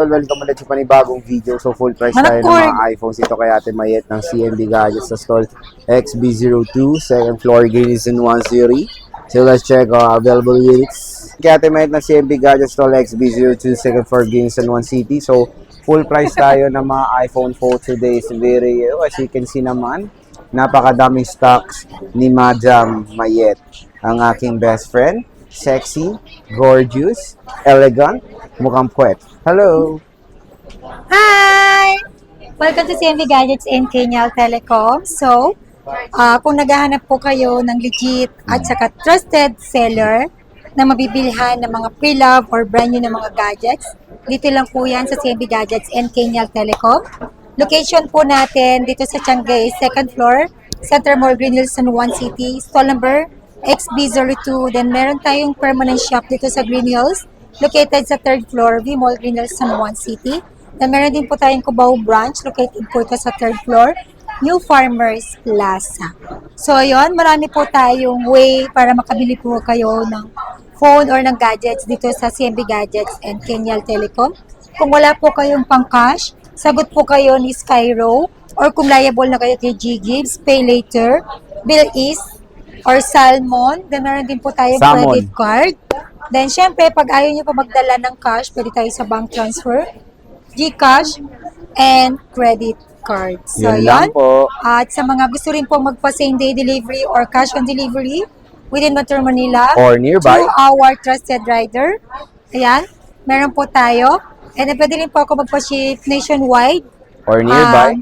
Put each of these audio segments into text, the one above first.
Welcome ulit sa panibagong video. So full price tayo ng mga iPhones. Ito kay Ate Mayet ng CMB Gadgets sa stall XB02, second floor, Greenison 1 series. So let's check available units. Kay Ate Mayet ng CMB Gadgets stall XB02, second floor, Greenison 1 City. So full price tayo ng mga iPhone for today. Is very, as you can see naman, napakadaming stocks ni Madam Mayet, ang aking best friend. Sexy, gorgeous, elegant, mukhang puwet. Hello! Hi! Welcome to CMB Gadgets and Kenyal Telecom. So, kung naghahanap po kayo ng legit at saka trusted seller na mabibilhan ng mga pre-love or brand new na mga gadgets, dito lang po yan sa CMB Gadgets and Kenyal Telecom. Location po natin dito sa Tiangay, second floor, Center Mall, Green Hills, San Juan City, stall number XB02. Then meron tayong permanent shop dito sa Green Hills, located sa third floor, V Mall, Green Hills, San Juan City. Then meron din po tayong Cubao branch, located po ito sa third floor, New Farmers Plaza. So yon, marami po tayong way para makabili po kayo ng phone or ng gadgets dito sa CMB Gadgets and Kenyal Telecom. Kung wala po kayong pang-cash, sagot po kayo ni Skyro, or kung liable na kayo kay G-Gibbs, Pay Later, Bill East, or Salmon. Then meron din po tayong credit card. Then syempre, pag ayaw nyo pa magdala ng cash, pwede tayo sa bank transfer, GCash, and credit card. So yan. At sa mga gusto rin po magpa same day delivery or cash on delivery within Metro Manila or nearby, to our trusted rider. Ayan, meron po tayo. And then pwede rin po ako magpa-ship nationwide. Or nearby.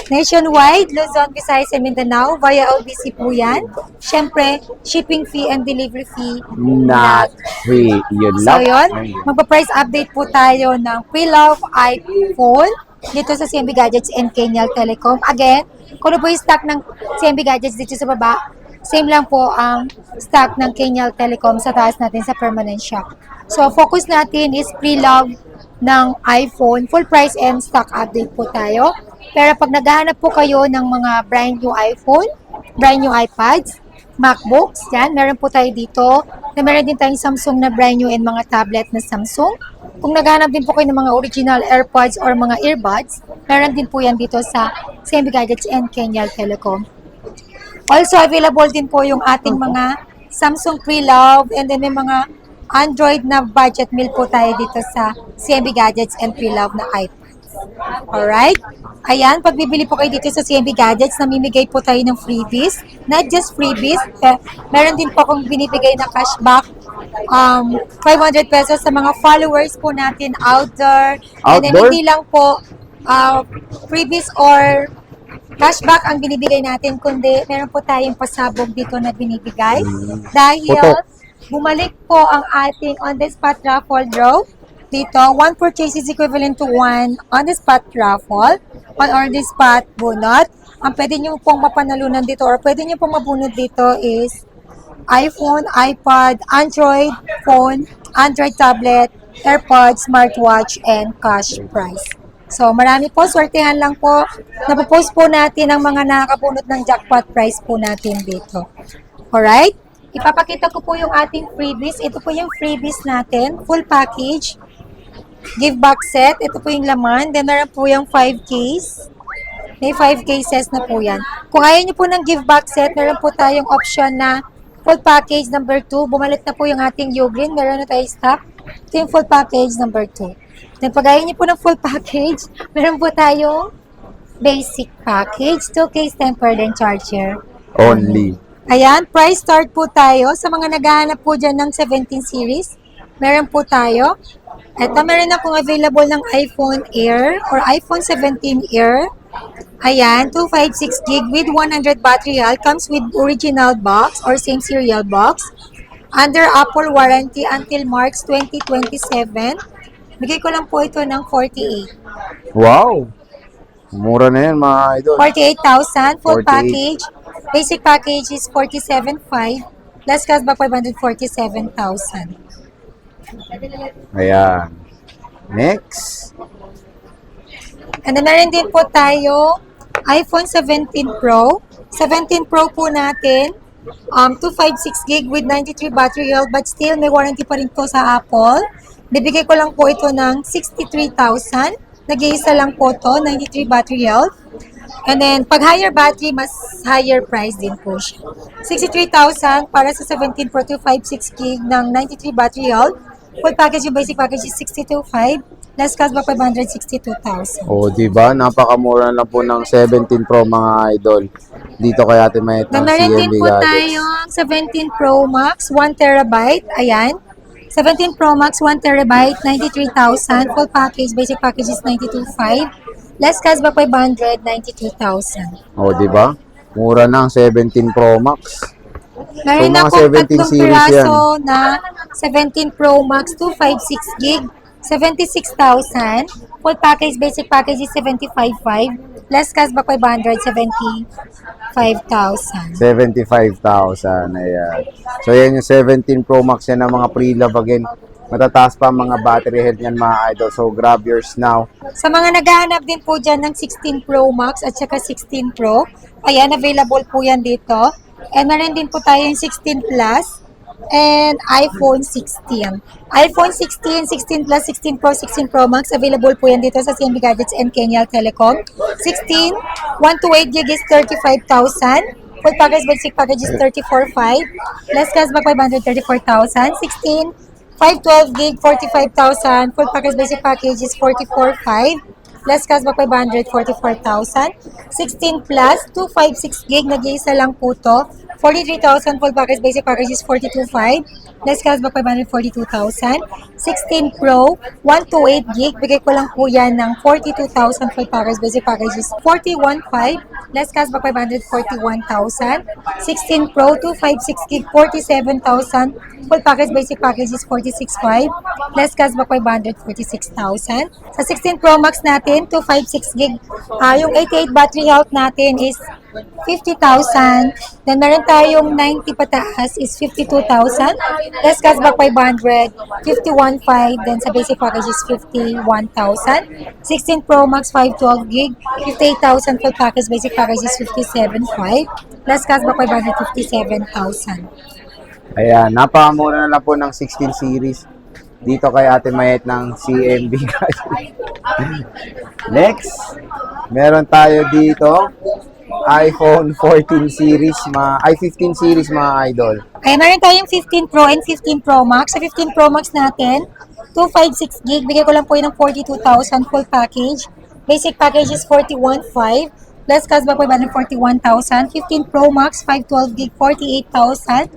Nationwide, Luzon, Visayas, and Mindanao, via LBC po yan. Siyempre, shipping fee and delivery fee not free. Yun so lang. yun, magpa-price update po tayo ng pre-love iPhone dito sa CMB Gadgets and Kenyal Telecom. Again, kung ano po yung stock ng CMB Gadgets dito sa baba, same lang po ang stock ng Kenyal Telecom sa taas natin sa permanent shop. So, focus natin is pre-love ng iPhone, full price and stock update po tayo. Pero pag naghahanap po kayo ng mga brand new iPhone, brand new iPads, MacBooks, yan, meron po tayo dito. Na meron din tayong Samsung na brand new and mga tablet na Samsung. Kung naghahanap din po kayo ng mga original AirPods or mga earbuds, meron din po yan dito sa CMB Gadgets and Kenyal Telecom. Also, available din po yung ating mga Samsung Pre-Love, and then may mga Android na budget meal po tayo dito sa CMB Gadgets and Pre-Love na iPads. Alright? Ayan, pag bibili po kayo dito sa CMB Gadgets, namimigay po tayo ng freebies. Not just freebies, meron din po akong binibigay na cashback, 500 pesos sa mga followers po natin out there. And then hindi lang po freebies or cashback ang binibigay natin, kundi meron po tayong pasabog dito na binibigay. Dahil bumalik po ang ating on-the-spot raffle draw. Dito, one purchase is equivalent to one on-the-spot raffle, on on-the-spot bunot. Ang pwede nyo pong mapanalunan dito or pwede nyo pong mabunot dito is iPhone, iPad, Android phone, Android tablet, AirPods, smartwatch, and cash prize. So, marami po. Swertehan lang po. Napopost po natin ang mga nakakabunot ng jackpot prize po natin dito. Alright? Ipapakita ko po yung ating freebies. Ito po yung freebies natin. Full package. Give back set. Ito po yung laman. Then, meron po yung 5 case. May 5 cases na po yan. Kung ayaw nyo po ng give back set, meron po tayong option na full package number 2. Bumalik na po yung ating Ugreen. Meron na tayo stock. Ito yung full package number 2. Then, pag ayaw nyo po ng full package, meron po tayong basic package. 2 case tempered and charger. Only. Ayan, price start po tayo. Sa mga naghahanap po dyan ng 17 series, meron po tayo. Ito, meron akong available ng iPhone Air or iPhone 17 Air. Ayan, 256 gig with 100 battery health. Comes with original box or same serial box. Under Apple warranty until March 2027. Bigay ko lang po ito ng 48. Wow! Mura na yan, mga idol. 48,000. Full package. Basic package is 47,500. Plus cashback 547,000. Ayan. Next. And then meron din po tayo iPhone 17 Pro. 17 Pro po natin. 256 gig with 93 battery health, but still may warranty pa rin to sa Apple. Bibigay ko lang po ito ng 63,000. Nag-iisa lang po to, 93 battery health. And then, pag higher battery, mas higher price din po siya. 63,000 para sa 17 Pro 256 gig ng 93 battery health. Full package, yung basic package is 62,500. Less cashback 562,000. O, di ba? Napakamura lang po ng 17 Pro mga idol. Dito kay Ate Mayet ng Meron din CMB po Gadgets. tayong 17 Pro Max, 1 terabyte. Ayan. 17 Pro Max, 1 terabyte, 93,000. Full package, basic package is 92,500. Less cashback 592,000. O, di ba? Mura na ang 17 Pro Max. Meron mga na po 17 tatlong series piraso na 17 Pro Max 256 gig, 76,000. Full package, basic package is 75,500. Less cashback 575,000. 75,000. Ayan. So, yan yung 17 Pro Max yan ng mga pre-love. Again, matataas pa ang mga battery health niyan mga idol. So, grab yours now. Sa mga naghahanap din po dyan ng 16 Pro Max at saka 16 Pro, ayan, available po yan dito. And meron din po tayo yung 16 Plus and iPhone 16. iPhone 16, 16 Plus, 16 Pro, 16 Pro Max, available po yan dito sa CMB Gadgets and Kenyal Telecom. 16, 128 gig is 35,000. Full package, basic package is 34,500. Less cashback 534,000. 16, 512 gig, 45,000. Full package, basic package is 44,500. Less cashback 544,000. 16 plus, 256 gig, nag-iisa lang po to. 43,000 full package, basic package is 42,500. Less cashback 542,000. 16 Pro, 128 gig, bigay ko lang po yan ng 42,000 full package, basic package is 41,500. Less cashback 541,000. 16 Pro, 256 gig, 47,000. Full package, basic package is 46,500. Less cashback 546,000. Sa 16 Pro Max natin, 256 gig. Yung 88 battery health natin is 50,000. Then meron tayong 90 pataas is 52,000. Less cashback 500, 51,500. Then sa basic package is 51,000. 16 Pro Max 512 gig, 58,000 full package, basic package is 57,500. Less cashback 557,000. Ayan, napakamura na lang po ng 16 series dito kay Ate Mayet ng CMB Gadgets. Next, meron tayo dito iPhone 14 series, 15 series mga idol. Ay, meron tayong 15 Pro and 15 Pro Max. Sa 15 Pro Max natin, 256 gig, bigay ko lang po yun ng 42,000 full package. Basic package is 41,500. Less cashback po 41,000. 15 Pro Max, 512 gig, 48,000.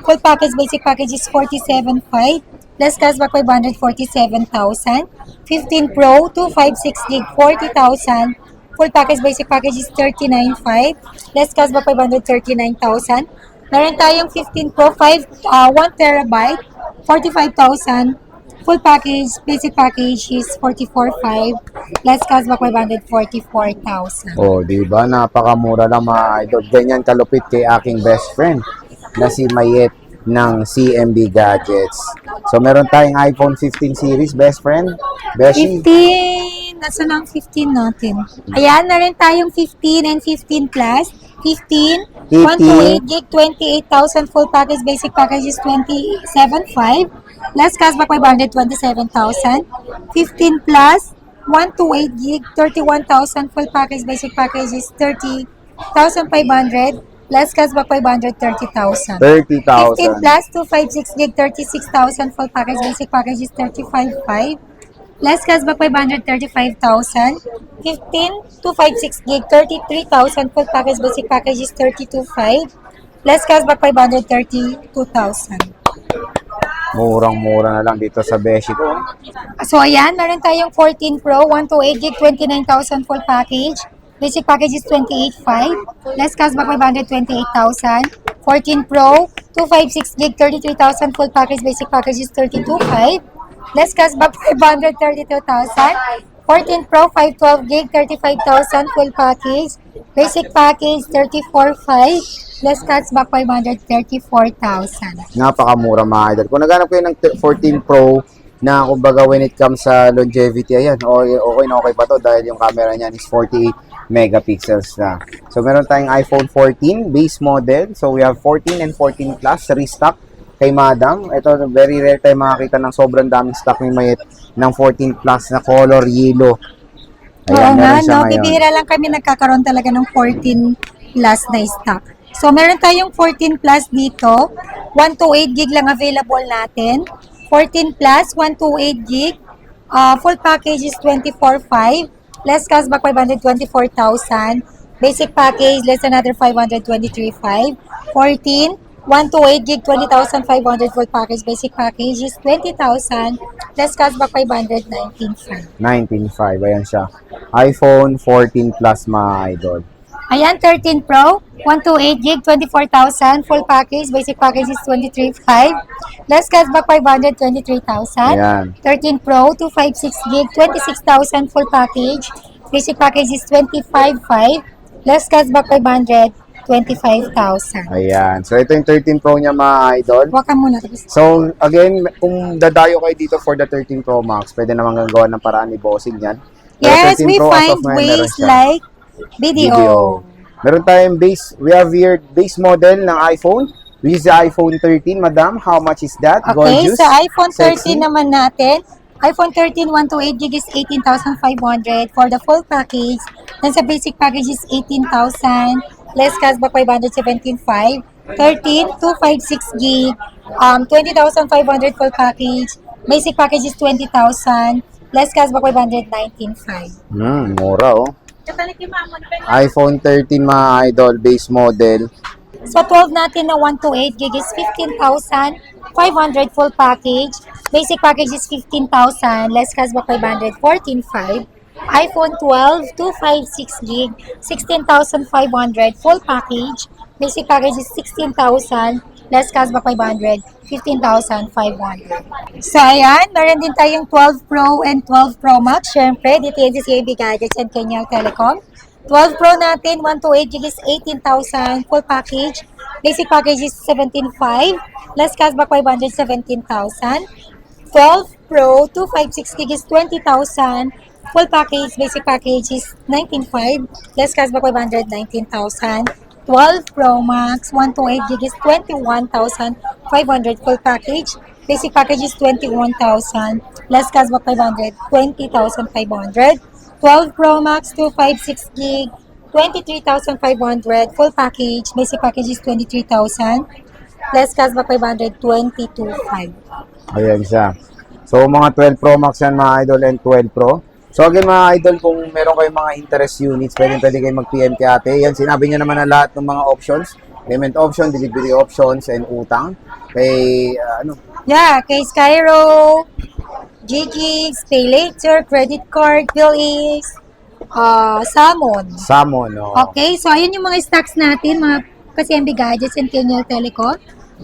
Full package, basic package is 47,500. Less cashback 547,000. 15 Pro, 256 gig, 40,000. Full package, basic package is 39,500. Less cashback 539,000. Meron tayong 15 Pro, 1 terabyte, 45,000. Full package, basic package is 44,500. Less cashback 544,000. Oh, di ba? Napakamura lang mga idol. Ganyan kalupit kay aking best friend na si Mayet ng CMB Gadgets. So, meron tayong iPhone 15 series, best friend. Beshi. 15. Nasaan ang 15 natin? Ayan, meron tayong 15 and 15 plus. 15, 128 gig, 28,000 full package, basic package is 27,500. Less cashback 527,000. 15 plus, 128 gig, 31,000 full package, basic package is 30,500. Less cashback 530,000. 30,000. 15 plus, 256 gig, 36,000 full package, basic package is 35,500. Less cashback 535,000. 15, 256 gig, 33,000 full package, basic package is 32,500. Less cashback 532,000. Murang-mura na lang dito sa Beshi ko. So ayan, meron tayong 14 Pro, 128 gig, 29,000 full package. Basic package is 28,500. Less cashback 528,000. 14 Pro, 256 gig, 33,000 full package, basic package is 32,500. Less cashback 532,000. 14 Pro, 512 gig, 35,000 full package, basic package 34,500. Less cashback 534,000. Napakamura mga idol. Kung naghanap kayo ng 14 Pro na kumbaga when it comes sa longevity, ayan, okay na okay pa to dahil yung camera niyan is 48 megapixels na. So meron tayong iPhone 14 base model. So we have 14 and 14 Plus restock kay Madam. Ito, very rare tayo makakita ng sobrang daming stock ni Mayet ng 14 plus na color yellow. Oo nga, meron siya no? ngayon. Bibihira lang kami nagkakaroon talaga ng 14 plus na stock. So, meron tayong 14 plus dito. 128 gig lang available natin. 14 plus, 128 gig. Full package is 24,500. Less cashback 524,000. Basic package, less another 523,500. 14, 128 gig, 20,500 full package. Basic package is 20,000. Less cashback 519,500. 19.5, ayan siya. iPhone 14 Plus, mga idol. Ayan, 13 Pro, 128 gig, 24,000, full package, basic package is 23,500, less cashback 523,000. Ayan. 13 Pro, 256 gig, 26,000, full package, basic package is 25,500, less cashback 525,000. Ayan. So, ito yung 13 Pro niya, mga idol. Huwag ka muna. So, again, kung dadayo kayo dito for the 13 Pro Max, pwede naman gagawa ng paraan ni Bossing yan. Pero Yes, 13 we Pro, as find of ngayon, meron ways siya. like video. Meron tayong we have here base model ng iPhone, which is the iPhone 13, madam. How much is that? Okay, Gorgeous? sa iPhone 13 Sexy? naman natin, iPhone 13 128 gig is 18,500 for the full package. Then sa basic package is 18,000, less cashback 517,500. 13 256 gig, 20,500 full package. Basic package is 20,000, less cashback 519,500. Mura oh. iPhone 13, mga idol, base model. So 12 natin na 128 gig is 15,500 full package. Basic package is 15,000, less cashback 514,500. iPhone 12 256 gig, 16,500 full package. Basic package is 16,000, less cashback 500, 15,500. So ayan, meron din tayong 12 Pro and 12 Pro Max. Syempre, dito yan sa CAB Gadgets and Kenyal Telecom. 12 Pro natin, 128 gig is 18,000 full package. Basic package is 17,500, less cashback 517,000. 12 Pro 256 gig is 20,000 full package. Basic package is 19,500, less cashback 519,000. 12 Pro Max 128 gig is 21,500 full package. Basic package is 21,000, less cashback 500, 20,500. 12 Pro Max 256 gig, 23,500 full package. Basic package is 23,000, less cashback 500, 22,500. Ayan siya. So, mga 12 Pro Max yan, mga idol, and 12 Pro. So, again, mga idol, kung meron kayong mga interest units, pwede kayo mag-PM kay ate. Yan, sinabi niya naman na lahat ng mga options. Payment option, delivery options, and utang. Kay, Yeah, kay Skyro, GG's, Pay Later, Credit Card, Bill-Is, Salmon. Salmon, no? Okay, so ayan yung mga stocks natin, mga ka-CMB Gadgets and Kenyal Telecom.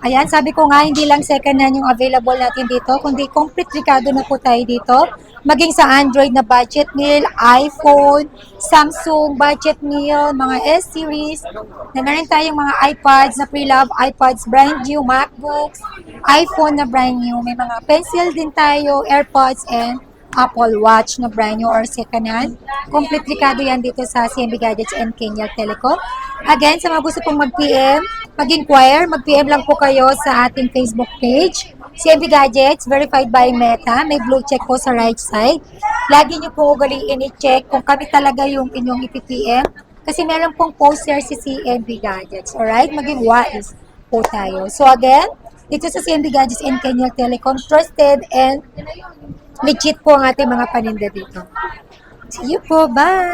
Ayan, sabi ko nga, hindi lang second hand yung available natin dito, kundi complete Ricardo na po tayo dito. Maging sa Android na budget meal, iPhone, Samsung budget meal, mga S-series. Na rin tayong mga iPads na pre-love, iPads brand new, MacBooks, iPhone na brand new. May mga pencil din tayo, AirPods, and Apple Watch na brand new or second hand. Complete Ricardo yan dito sa CMB Gadgets and Kenyal Telecom. Again, sa mga gusto pong mag-PM, mag-inquire, mag-PM lang po kayo sa ating Facebook page. CMB Gadgets, verified by Meta. May blue check po sa right side. Lagi niyo po ugaliin i-check kung kami talaga yung inyong ipipm. Kasi meron pong poster si CMB Gadgets. Alright? Maging wise po tayo. So again, dito sa CMB Gadgets and Kenyal Telecom, trusted and legit po ang ating mga paninda dito. See you po. Bye!